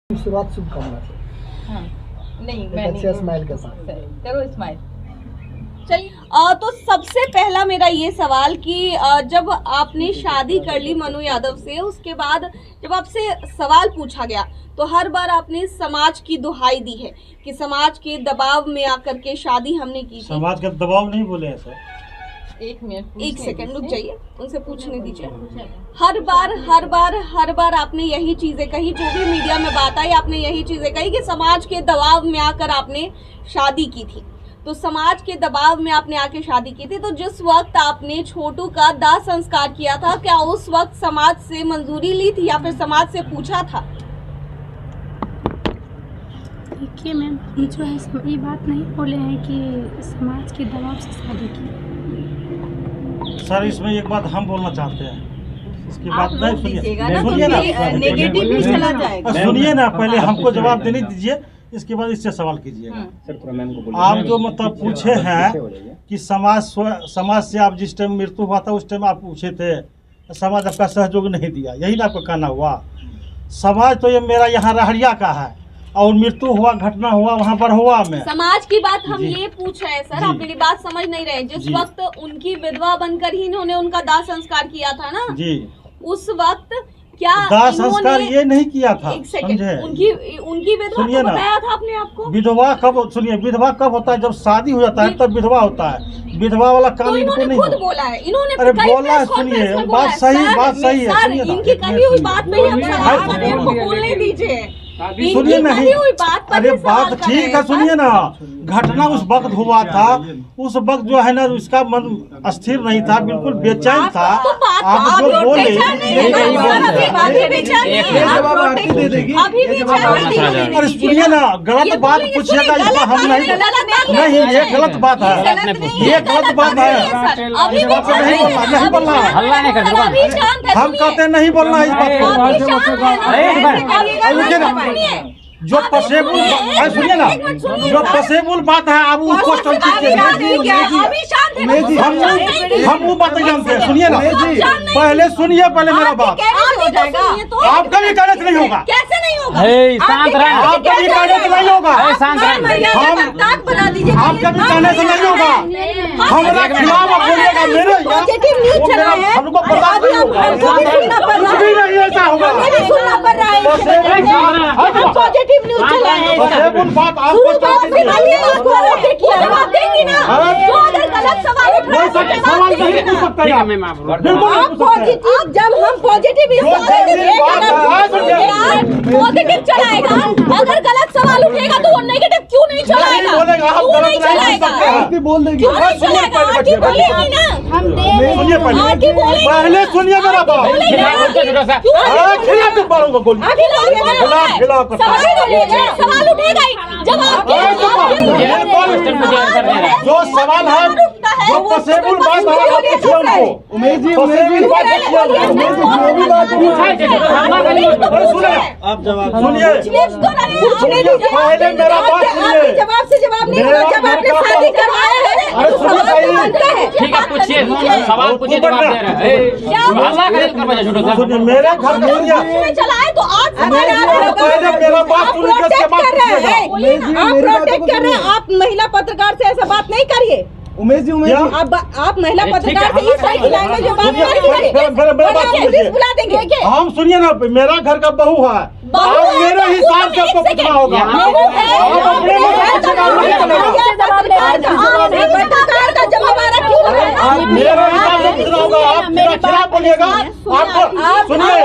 शुरुआत शुभकामना से। हाँ, नहीं मैं अच्छे स्माइल के साथ करो स्माइल। चलिए तो सबसे पहला मेरा ये सवाल कि जब आपने शादी कर ली मनु यादव से, उसके बाद जब आपसे सवाल पूछा गया तो हर बार आपने समाज की दुहाई दी है कि समाज के दबाव में आकर के शादी हमने की थी। समाज का दबाव नहीं बोले हैं सर। एक मिनट, एक सेकंड रुक जाइए, उनसे पूछने दीजिए। हर बार आपने यही चीजें कही, जो भी मीडिया में बात आई आपने यही चीजें कही कि समाज के दबाव में आकर आपने शादी की थी। तो समाज के दबाव में आपने आके शादी की थी, तो जिस वक्त आपने छोटू का दाह संस्कार किया था, क्या उस वक्त समाज से मंजूरी ली थी या फिर समाज से पूछा था? देखिए मैम, जो है ये बात नहीं बोले हैं कि समाज के दबाव से शादी की। सर इसमें एक बात हम बोलना चाहते हैं, इसकी बात नहीं सुनिए ना, नेगेटिव भी चला जाएगा। सुनिए ना, पहले हमको जवाब देने दीजिए, इसके बाद इससे सवाल कीजिएगा। आप जो मतलब पूछे हैं कि समाज से आप जिस टाइम मृत्यु हुआ था उस टाइम आप पूछे थे, समाज आपका सहयोग नहीं दिया, यही ना आपको कहना हुआ। समाज तो ये मेरा यहाँ रहरिया का है और मृत्यु हुआ, घटना हुआ वहाँ पर हुआ में। समाज की बात हम ये पूछ रहे हैं सर, आप मेरी बात समझ नहीं रहे। जिस वक्त उनकी विधवा बनकर ही इन्होंने उनका दाह संस्कार किया था ना जी, उस वक्त क्या दाह संस्कार ये नहीं किया था? समझे? उनकी विधवा को बताया था अपने आप को? विधवा कब, सुनिए, विधवा कब होता है? जब शादी हो जाता है तब विधवा होता है। विधवा वाला काम तो इनको नहीं खुद बोला है, इन्होंने अरे बोला है, सुनिए बात सही है, सुनिए ना, इनकी कही हुई बात पे हम सवाल बोलने दीजिए। सुनिए नहीं, अरे बात ठीक है, सुनिए ना। घटना उस वक्त हुआ था, उस वक्त जो है ना उसका मन स्थिर नहीं था, बिल्कुल बेचैन था। आप जो बोले अरे सुनिए ना, गलत बात पूछिएगा, इसका हम नहीं, ये गलत बात है, ये गलत बात है। नहीं बोलना, हम कहते हैं नहीं बोलना इस बात को। जो पसेबुल, सुनिए ना, जो पसेबुल बात है आप उसको हम वो बात जानते हैं। सुनिए ना, पहले सुनिए, पहले मेरा बात। आपका भी कहने से नहीं होगा। कैसे नहीं होगा? आपका भी कहने से नहीं होगा। आपका भी कहने से नहीं होगा। हमारा खिलाफ आप बोलिएगा, मेरे हमको बर्दाश्त नहीं होगा। कुछ भी नहीं ऐसा होगा। पसेबुल बात आपको सवाल नहीं पूछ सकता है। जब हम पॉजिटिव चलाएगा, अगर गलत सवाल उठेगा तो वो नेगेटिव क्यों नहीं चलाएगा? क्यों नहीं चलाएगा? बोल देंगे। क्यों नहीं चलाएगा? आरती बोलेगी ना, सुनिए पहले सुनिए मेरा बात। सवाल उठेगा ही जब जो सवाल है, जो पसेबुल बात है, उमेश जी आप जवाब सुनिए, पहले मेरा बात सुनिए। जवाब से जवाब नहीं होगा जब आपने शादी करवाया है। ठीक है, पूछिए, सवाल पूछिए, जवाब दे रहे हैं। सुनिए, मेरे घर में चलाए तो आज पहले मेरा बात सुनिए, आप प्रोटेक्ट कर रहे हैं। आप महिला पत्रकार से ऐसा बात नहीं करिए। उमेश जी, आप महिला पत्रकार से इस तरह की लैंग्वेज में बात नहीं करिए। बुला देंगे। हम सुनिए ना, मेरा घर का बहू है, आप मेरे हिसाब से आपको पूछना होगा। पत्रकार का जवाब आ रहा क्यों? मेरे हिसाब से पूछना होगा। आप मेरा खिलाफ बोलिएगा, आपको सुनिए,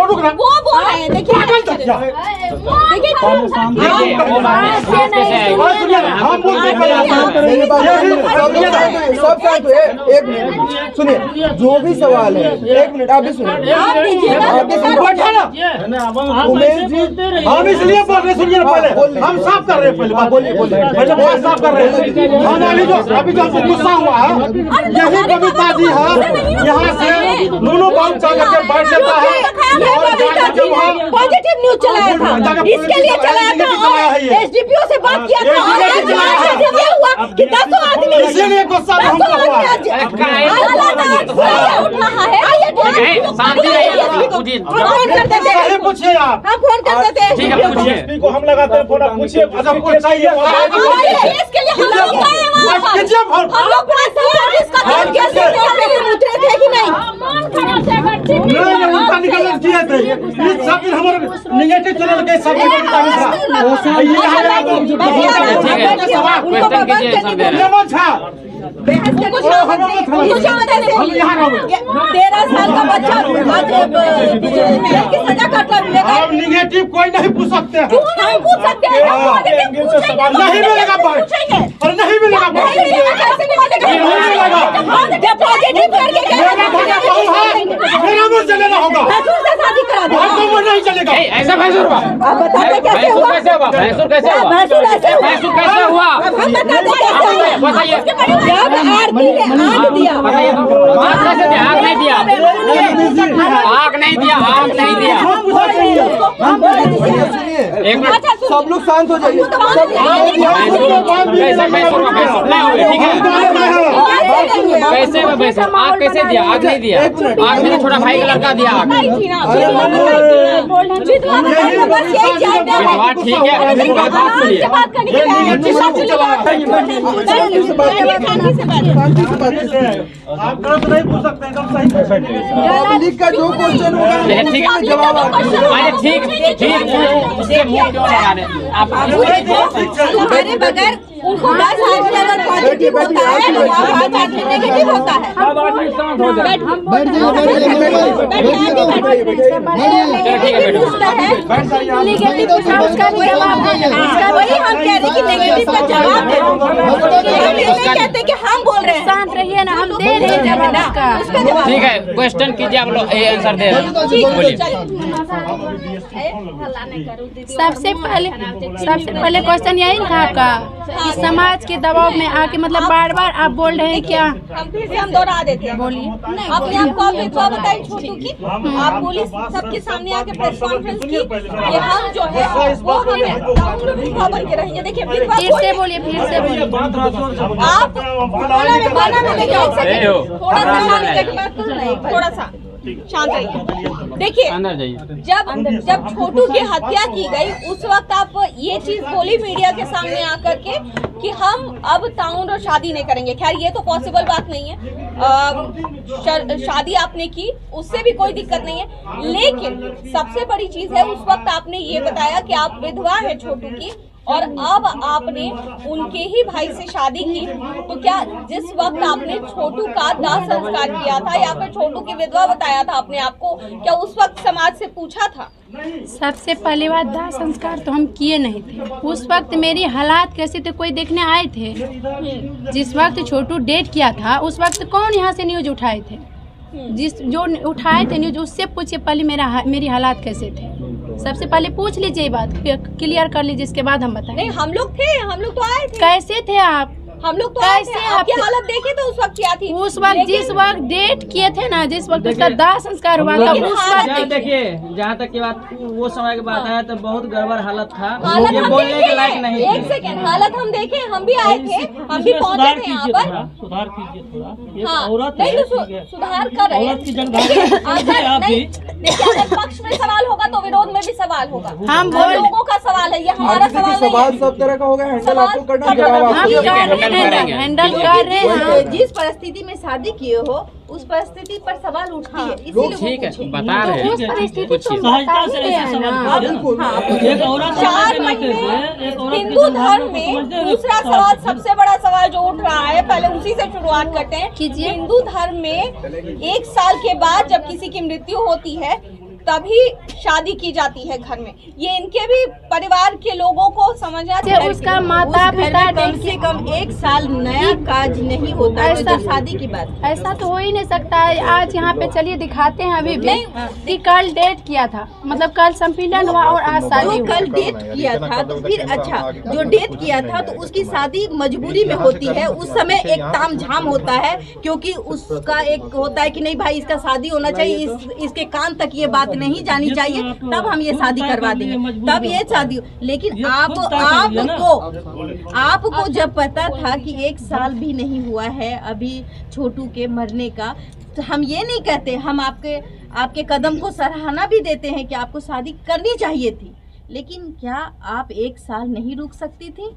रुकना, वो बोल रहे हैं। देखिए एक मिनट सुनिए, जो भी सवाल है, एक मिनट आप भी सुनिए। उमेश जी, हम इसलिए बोल रहे, सुनिए पहले हम साफ कर रहे हैं, पहले पहले बात साफ कर रहे हैं। हम अभी जो गुस्सा हुआ है, यही कविता जी है, यहाँ से दोनों बात चल करके बैठ जाता है। पॉजिटिव न्यूज चलाया था, इसके लिए चलाया था। एसडीपीओ से बात किया था कि 10 आदमी, इसीलिए गुस्सा उठ रहा है। शांति रहिए, पूछिए। फोन करते थे, सही पूछिए आप। हम फोन करते थे। ठीक है, पूछिए। एसपी को हम लगाते हैं फोन, आप पूछिए। अच्छा कोई चाहिए इसके लिए हम लोग गए हैं वहाँ पर। कीजिए फोन। हम लोग पुलिस का फोन किया थे, उतरे थे कि नहीं? नहीं उनका निकल किए थे। ये सब दिन हमारे निगेटिव चैनल के सब ठीक है, क्वेश्चन कीजिए सर दे रहे हैं। उनको शांत है। 13 साल का बच्चा आज जेल की सजा काटना मिलेगा। आप निगेटिव कोई नहीं पूछ सकते हैं। क्यों नहीं पूछ सकते हैं? हम पॉजिटिव पूछेंगे। नहीं मिलेगा भाई। और नहीं मिलेगा भाई। नहीं मिलेगा, कैसे मिलेगा? जब पॉजिटिव करके मेरा मुंह चलेना होगा। भैंसुर से शादी करा दो। आपको मुंह नहीं चलेगा। ऐसा भैंसुर हुआ? आप बताइए कैसे हुआ? भैंसुर कैसे हुआ? भैंसुर ऐसे हुआ। भैंसुर कैसे हुआ? हम बताते कैसे हुआ? बताइए। जब आरती ने आग दिया, बताइए तो। आग कैसे दिया? आग नहीं दिया, आग नहीं दिया, आग नहीं दिया। हम बोले थे। एक मिनट, सब लोग शांत हो जाइए। कैसे भैंसुर हुआ? भैंसुर नहीं हुई, ठीक है। कैसे हुआ भैंसुर? आग कैसे दिया? आग नहीं दिया, आग मेरे छोटा भाई का लड़का दिया आग। बस यही चाहते हैं। बात ठीक है, लेकिन बात सुनिए। बात करने के लिए आप गलत नहीं पूछ सकते, एकदम सही। पब्लिक का जो क्वेश्चन होगा चलिए ठीक है, जवाब आप दीजिए। अरे ठीक ठीक, उससे मुंह क्यों लगा रहे आप? हमारे बगैर उनको 10 आदमी अगर पॉजिटिव होता है तो 5 आदमी नेगेटिव होता है। नेगेटिव उसका भी जवाब है। वही हम कह रहे हैं कि नेगेटिव का जवाब दे। हम ये नहीं कहते कि हम बोल रहे हैं। शांत रहिए ना, हम दे रहे हैं जवाब उसका। ठीक है, क्वेश्चन कीजिए, आप लोग आंसर दे रहे हैं, बोलिए। सबसे पहले क्वेश्चन यही था आपका कि समाज के दबाव में आके मतलब बार बार आप बोल रहे हैं क्या? हम फिर से हम दोहरा देते हैं। बोलिए। अपने आप को आप विधवा बताइए छोटू की। आप पुलिस सबके सामने आके प्रेस कॉन्फ्रेंस की कि हम जो है वो हम विधवा बन के रहेंगे। देखिए विधवा फिर से बोलिए, फिर से बोलिए। आप गाना में देखिए, एक सेकंड थोड़ा सा शांत रहिए, थोड़ा सा शांत रहिए। देखिए अंदर जाइए। जब छोटू की हत्या की गई उस वक्त आप ये चीज बोली मीडिया के सामने आकर के कि हम अब ताउन और शादी नहीं करेंगे। खैर ये तो पॉसिबल बात नहीं है। शादी आपने की, उससे भी कोई दिक्कत नहीं है, लेकिन सबसे बड़ी चीज है उस वक्त आपने ये बताया कि आप विधवा है छोटू की और अब आपने उनके ही भाई से शादी की। तो क्या जिस वक्त आपने छोटू का दाह संस्कार किया था या फिर छोटू की विधवा बताया था अपने आप को, क्या उस वक्त समाज से पूछा था? सबसे पहली बात, दाह संस्कार तो हम किए नहीं थे। उस वक्त मेरी हालात कैसे थे कोई देखने आए थे? जिस वक्त छोटू डेट किया था उस वक्त कौन यहाँ से न्यूज उठाए थे? जो उठाए थे न्यूज उससे पूछिए पहले मेरी हालात कैसे थे। सबसे पहले पूछ लीजिए, बात क्लियर कर लीजिए, इसके बाद हम बताएं। नहीं हम लोग तो आए थे। कैसे थे आप? हम लोग तो आए थे। आपकी हालत देखे तो उस वक्त क्या थी? उस वक्त जिस वक्त डेट किए थे ना, जिस वक्त उसका दाह संस्कार हुआ था उस वक्त देखिए, जहाँ तक की बात वो समय की बात है तो बहुत गड़बड़ हालत था, हालत ये हम बोलने देखे के लायक हैं। नहीं एक सेकंड, हालत हम देखे, हम भी आए थे, हम भी पहुंचे थे यहाँ पर। सुधार कीजिए थोड़ा। हाँ, नहीं तो सुधार कर रहे हैं। देखिए, अगर पक्ष में सवाल होगा तो विरोध में भी सवाल होगा। हम लोगों का सवाल है, ये हमारा सवाल नहीं सवाल है। सब तरह का होगा, हैंडल आपको करना, जवाब हम आपको हैंडल कर रहे हैं। जिस परिस्थिति में शादी किए हो उस परिस्थिति पर सवाल उठती है, इसीलिए वो ठीक है, पूछे। बता रहे उस हैं, परिस्थिति पूछिए। तो बता ही रहे हैं ना। एक औरत 4 महीने हिंदू धर्म में दूसरा सवाल, सबसे बड़ा सवाल जो उठ रहा है, पहले उसी से शुरुआत करते हैं। कीजिए। हिंदू धर्म में 1 साल के बाद जब किसी की मृत्यु होती है तभी शादी की जाती है घर में। ये इनके भी परिवार के लोगों को समझना चाहिए। उसका माता पिता कम से कम 1 साल नया काज नहीं होता है जो शादी की बात। ऐसा तो हो ही नहीं सकता है। आज यहाँ पे चलिए दिखाते हैं अभी भी कि कल डेट किया था, मतलब कल संपीड़न हुआ और आज शादी जो कल डेट किया था तो फिर अच्छा, जो डेट किया था तो उसकी शादी मजबूरी में होती है। उस समय एक तामझाम होता है क्योंकि उसका एक होता है कि नहीं भाई इसका शादी होना चाहिए, इसके कान तक ये बात बात नहीं जानी चाहिए, तब हम ये शादी करवा देंगे, तब ये शादी। लेकिन आपको जब पता था कि 1 साल भी नहीं हुआ है अभी छोटू के मरने का, तो हम ये नहीं कहते, हम आपके कदम को सराहना भी देते हैं कि आपको शादी करनी चाहिए थी, लेकिन क्या आप 1 साल नहीं रुक सकती थी?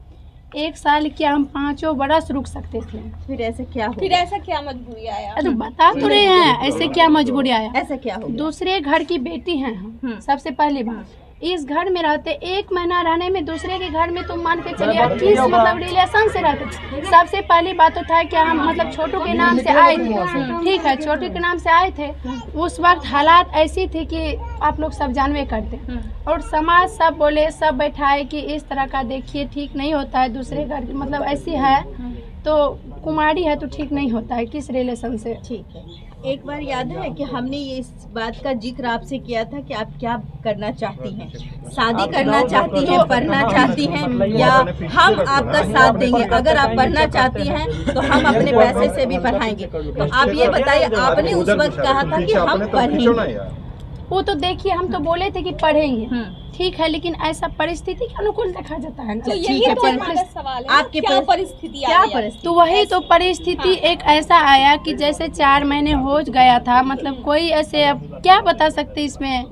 1 साल क्या, हम 5 बरस रुक सकते थे। फिर ऐसे क्या हो? फिर ऐसा क्या मजबूरी आया? तो बता तो रहे हैं ऐसे क्या मजबूरी आया। ऐसा क्या हो? दूसरे घर की बेटी हैं हम। सबसे पहली बात, इस घर में रहते 1 महीना रहने में दूसरे के घर में तुम मान के चलिए किस मतलब रिलेशन से रहते थे। सबसे पहली बात तो था कि हम मतलब छोटू के नाम से आए थे, ठीक है, छोटू के नाम से आए थे। उस वक्त हालात ऐसी थी कि आप लोग सब जानवे करते, और समाज सब बोले, सब बैठाए कि इस तरह का देखिए ठीक नहीं होता है, दूसरे घर मतलब ऐसी है तो कुमारी है तो ठीक नहीं होता है किस रिलेशन से। ठीक है, एक बार याद है कि हमने ये इस बात का जिक्र आपसे किया था कि आप क्या करना चाहती हैं, शादी करना चाहती हैं, पढ़ना चाहती हैं, या हम आपका साथ देंगे। अगर आप पढ़ना चाहती हैं तो हम अपने पैसे से भी पढ़ाएंगे। तो आप ये बताइए, आपने उस वक्त कहा था कि हम पढ़ेंगे, वो तो देखिए हम तो बोले थे कि पढ़ेंगे, ठीक है, लेकिन ऐसा परिस्थिति के अनुकूल देखा जाता है ना। तो यही तो हमारा सवाल है, आपके क्या परिस्थिति आ गई है? तो वही तो परिस्थिति एक ऐसा आया कि जैसे 4 महीने हो गया था, मतलब कोई ऐसे अब क्या बता सकते इसमें।